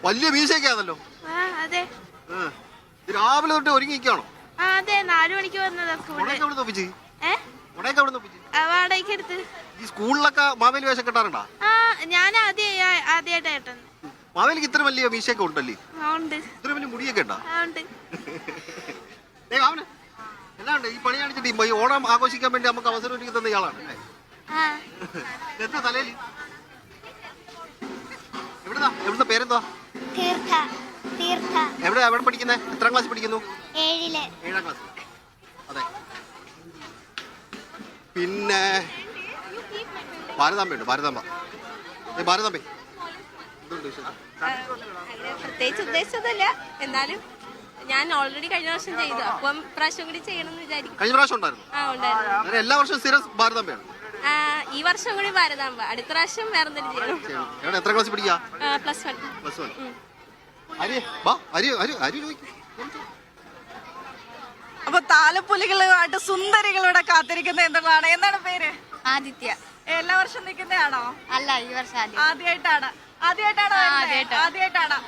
വലിയ മീശയൊക്കെയാണല്ലോ. അതെ. രാവിലെ തൊട്ട് ഒരുങ്ങിക്കാണോ? അതെ, 4 മണിക്ക് വന്നതാ സ്കൂളിൽ. ഈ സ്കൂളിലൊക്കെ മാവേലി വേഷം കെട്ടാറുണ്ടോ? ഞാൻ ആദ്യമായിട്ടാ. മാവേലിക്ക് ഇത്ര വലിയ മീശയൊക്കെ ഉണ്ടല്ലേ? ഇത്ര വലിയ മുടിയൊക്കെ ഉണ്ടോ? എല്ലാണ്ട് ഈ പണി കാണിച്ചിട്ട് ഈ ഓണം ആഘോഷിക്കാൻ വേണ്ടി നമുക്ക് അവസരം ഒരുക്കി തന്ന ഇയാളാണ് അല്ലേ? എന്താ തലയിൽ എവിടുന്ന പേരെന്താ? എവിടെ പഠിക്കുന്നേ? എത്രാം ക്ലാസ് പഠിക്കുന്നു? 7ാം ക്ലാസ്. അതെ. പിന്നെ ഭാരതാമ്പയുണ്ട്. ഭാരതാമ്പ. പ്രത്യേകിച്ച് ഉദ്ദേശിച്ചതല്ല, എന്നാലും ഞാൻ ഓൾറെഡി കഴിഞ്ഞ വർഷം ചെയ്തു. അപ്പം പ്രാവശ്യം കൂടി ചെയ്യണം എന്ന് വിചാരിക്കും. കഴിഞ്ഞ പ്രാവശ്യം ഉണ്ടായിരുന്നു. എല്ലാ വർഷവും സ്ഥിരം ഭാരതാമ്പയാണ്. ഈ വർഷം കൂടി ഭാരതാമ്പ, അടുത്ത പ്രാവശ്യം വേറെ എന്തെങ്കിലും ചെയ്യണം. എത്ര ക്ലാസ് പഠിക്കാ? +1. അപ്പൊ താലപ്പൊലികളുമായിട്ട് സുന്ദരികളുടെ കാത്തിരിക്കുന്ന എന്താണ്? എന്താണ് പേര്? ആദിത്യ. എല്ലാ വർഷം നിൽക്കുന്നതാണോ? അല്ല, ഈ വർഷം ആദ്യമായിട്ടാണ്.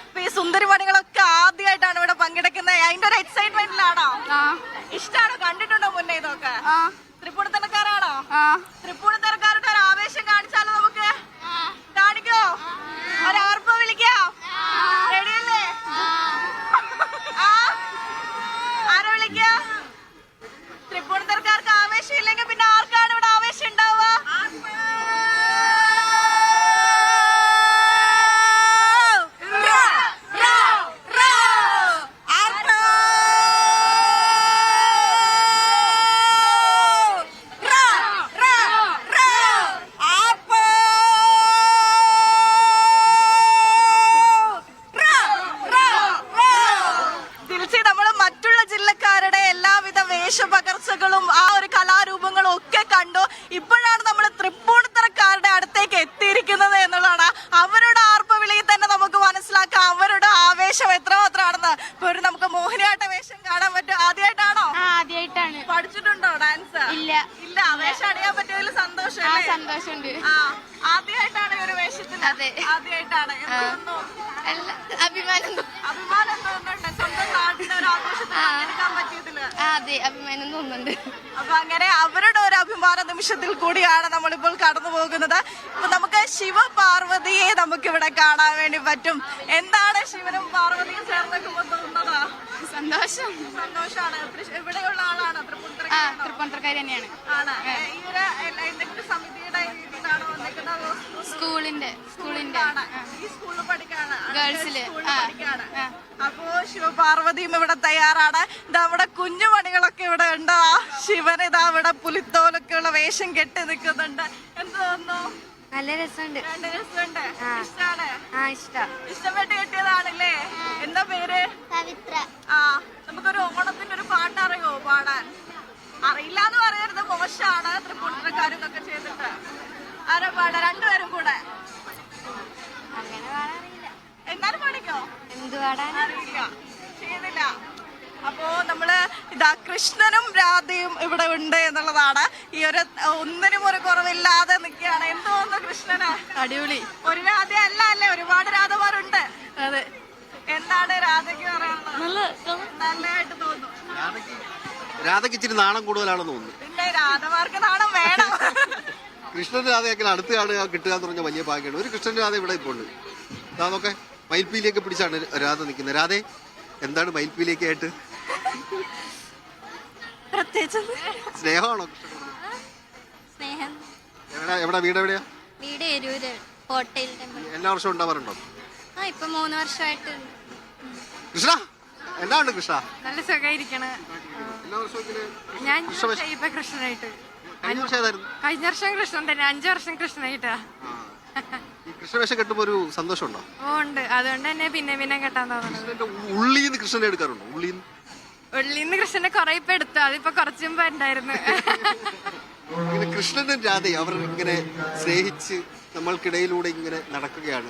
അപ്പൊ ഈ സുന്ദരി മണികളൊക്കെ ആദ്യമായിട്ടാണ് ഇവിടെ പങ്കെടുക്കുന്നത്. അതിന്റെ ഒരു എക്സൈറ്റ്മെന്റിലാണോ? ഇഷ്ടാണോ? കണ്ടിട്ടുണ്ടോ മുന്നേ ഇതൊക്കെ? തൃപ്പൂണിത്തറക്കാരാണോ? തൃപ്പൂണിത്തറക്കാരുടെ ഒരു ആവേശം കാണിച്ചാലോ? നമുക്ക് കാണിക്കോ? ഒരാർപ്പം വിളിക്കാം. റെഡിയല്ലേ? ആരെ വിളിക്കാം? തൃപ്പൂണിത്തറക്കാർക്ക് ആവേശം ഇല്ലെങ്കിൽ പിന്നെ ആർക്കാണ് ഇവിടെ ആവേശം ഉണ്ടാവുക? പകർച്ചകളും ആ ഒരു കലാരൂപങ്ങളും ഒക്കെ കണ്ടു. ഇപ്പോഴാണ് നമ്മൾ തൃപ്പൂണിത്തറക്കാരുടെ അടുത്തേക്ക് എത്തിയിരിക്കുന്നത് എന്നുള്ളതാണ്. അവരുടെ ആർപ്പവിളിയിൽ തന്നെ നമുക്ക് മനസ്സിലാക്കാം അവരുടെ ആവേശം എത്രമാത്രമാണെന്ന്. ഇപ്പൊ നമുക്ക് മോഹിനിയാട്ട വേഷം കാണാൻ പറ്റും. ആദ്യമായിട്ടാണോ? ആദ്യമായിട്ടാണ്. പഠിച്ചിട്ടുണ്ടോ ഡാൻസ്? ഇല്ല. വേഷം അണിയാൻ പറ്റിയതിൽ സന്തോഷം. സന്തോഷമുണ്ട്. ആദ്യമായിട്ടാണ് ഒരു വേഷത്തിൽ? ആദ്യമായിട്ടാണ്. അഭിമാനം തോന്നുന്നുണ്ട് സ്വന്തം നാടിന്റെ ഒരു ആഘോഷത്തിൽ പങ്കെടുക്കാൻ പറ്റിയതില്. അതെ, അഭിമാനം തോന്നുന്നുണ്ട്. അപ്പൊ അങ്ങനെ അവരുടെ ഒരു അഭിമാന നിമിഷത്തിൽ കൂടിയാണ് നമ്മളിപ്പോൾ കടന്നു പോകുന്നത്. അപ്പൊ നമുക്ക് ശിവപാർവതിയെ നമുക്കിവിടെ കാണാൻ വേണ്ടി പറ്റും. എന്താണ് ശിവനും പാർവതിയും ചേർന്നേക്കുമ്പോ തോന്നുന്നത്? സന്തോഷമാണ്. ഇവിടെയുള്ള ആളാണ്? തൃപ്പൂണിത്തറക്കാരി തന്നെയാണ്. ഈ ഒരു എന്തെങ്കിലും സമിതിയുടെ രീതിയിലാണോ വന്നേക്കുന്നത്? സ്കൂളിന്റെ ഈ സ്കൂളിൽ പഠിക്കാണ്. ഗേൾസില് പഠിക്കാണ്. അപ്പോ ശിവപാർവതിയും ഇവിടെ തയ്യാറാണ്. ഇതാ ഇവിടെ കുഞ്ഞുമണികളൊക്കെ ഇവിടെ ഉണ്ട്. ശിവൻ ഇതാ ഇവിടെ പുലിത്തോലൊക്കെ ഉള്ള വേഷം കെട്ടി നിൽക്കുന്നുണ്ട്. എന്ത് തോന്നുന്നു? നല്ല രസമുണ്ട്. ഇഷ്ടാണ്? ഇഷ്ടപ്പെട്ട് കെട്ടിയതാണല്ലേ? എന്താ പേര്? പവിത്ര. നമുക്കൊരു ഓണത്തിന്റെ ഒരു പാട്ട് അറിയോ പാടാൻ? അറിയില്ലാന്ന് പറയരുത്, മോശമാണ്. തൃപ്പൂണിത്തറക്കാരും ഇതൊക്കെ ചെയ്തിട്ട് ആരാ പാടാ? രണ്ടുപേരും കൂടെ. അങ്ങനെ പാടാറില്ല. എന്നാലും പഠിക്കോ? എന്ത് പാടാനറിയില്ല, ചെയ്തില്ല. അപ്പോ നമ്മള് ഇതാ കൃഷ്ണനും രാധയും ഇവിടെ ഉണ്ട് എന്നുള്ളതാണ്. ഈ ഒരു ഒന്നിനും ഒരു കുറവില്ലാതെ നിൽക്കുകയാണ്. എന്ത് തോന്നുന്നു കൃഷ്ണന്? അടിപൊളി. ഒരു രാധ അല്ലേ, ഒരുപാട് രാധമാരുണ്ട്. അതെ. എന്താണ് രാധയ്ക്ക് പറയാനുള്ളത്? നല്ലതായിട്ട് തോന്നുന്നു. രാധയ്ക്ക് ഇച്ചിരി നാണം കൂടുതലാണെന്ന് തോന്നുന്നു. പിന്നെ രാധമാർക്ക് നാണം വേണം. കൃഷ്ണന്റെ രാധയൊക്കെ അടുത്ത ആള് കിട്ടുക എന്ന് പറഞ്ഞാൽ വലിയ ഭാഗ്യമാണ്. ഒരു കൃഷ്ണന്റെ രാധ ഇവിടെ ഇപ്പോൾ ഉണ്ട്. അതൊക്കെ മയിൽപ്പീലിയൊക്കെ പിടിച്ചാണ് രാധ നിൽക്കുന്നത്. രാധേ, എന്താണ് മയിൽപ്പീലിയൊക്കെ ആയിട്ട്? സ്നേഹമാണോ? സ്നേഹം. എവിടെ വീട്? എവിടെയാ വീട്? എരൂര് കോട്ടയിൽ ടെമ്പിൾ. എല്ലാ വർഷവും ഉണ്ടാവാറുണ്ടോ? ഇപ്പൊ 3 വർഷമായിട്ട്. കൃഷ്ണ, എന്താണ്ട് കൃഷ്ണ? നല്ല സുഖമായിരിക്കണ. ഞാൻ ഇപ്പൊ കൃഷ്ണനായിട്ട്. കഴിഞ്ഞ വർഷം കൃഷ്ണൻ തന്നെ, 5 വർഷം കൃഷ്ണനായിട്ടാ. കൃഷ്ണവേഷം കെട്ടുമ്പോ ഒരു സന്തോഷമുണ്ടോ? ഉണ്ട്. അതുകൊണ്ട് തന്നെ പിന്നെ കെട്ടാൻ തോന്നുന്നു. ഉള്ളിന്ന് കൃഷ്ണനെ എടുക്കാറുണ്ടോ? ഉള്ളിന്ന് കൃഷ്ണനെ കൊറേ ഇപ്പൊ എടുത്തു. അതിപ്പോ കുറച്ചു മുമ്പ് ഉണ്ടായിരുന്നു. കൃഷ്ണനും രാധയും അവർ ഇങ്ങനെ സ്നേഹിച്ച് നമ്മൾക്കിടയിലൂടെ ഇങ്ങനെ നടക്കുകയാണ്.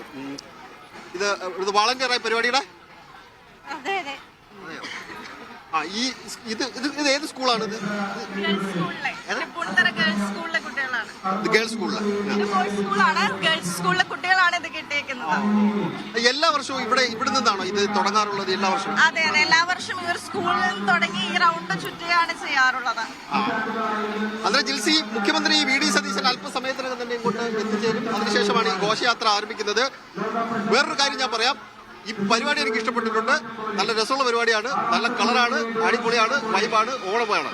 ഇത് വാളണ്ടിയറായ പരിപാടിയുടെ? ഇത് ഏത് സ്കൂളാണ്? ഇത് ഗേൾസ് സ്കൂളിലെ കുട്ടികളാണ്. ഗേൾസ് സ്കൂളിലെ ഗേൾസ് സ്കൂളിലെ കുട്ടികളാണ് ഇത് കിട്ടിയേക്കുന്നത്. ചെയ്യാറുള്ളത്. എല്ലാ വർഷവും ഇവിടെ നിന്നാണോ ഇത് തുടങ്ങാറുള്ളത്? എല്ലാ വർഷവും? അതെ അതെ, എല്ലാ വർഷവും ഈ ഒരു സ്കൂളിൽ നിന്ന് തുടങ്ങി ഈ റൗണ്ട് ചുറ്റുകയാണ് ചെയ്യാറുള്ളത്. അന്നേരം ജിൽസി, മുഖ്യമന്ത്രി വി.ഡി. സതീശൻ അല്പസമയത്തിനകം തന്നെ ഇങ്ങോട്ട് എത്തിച്ചേരും. അതിനുശേഷമാണ് ഈ ഘോഷയാത്ര ആരംഭിക്കുന്നത്. വേറൊരു കാര്യം ഞാൻ പറയാം, ഈ പരിപാടി എനിക്ക് ഇഷ്ടപ്പെട്ടിട്ടുണ്ട്. നല്ല രസമുള്ള പരിപാടിയാണ്, നല്ല കളറാണ്, അടിപൊളിയാണ്, വൈബാണ്, ഓണമാണ്.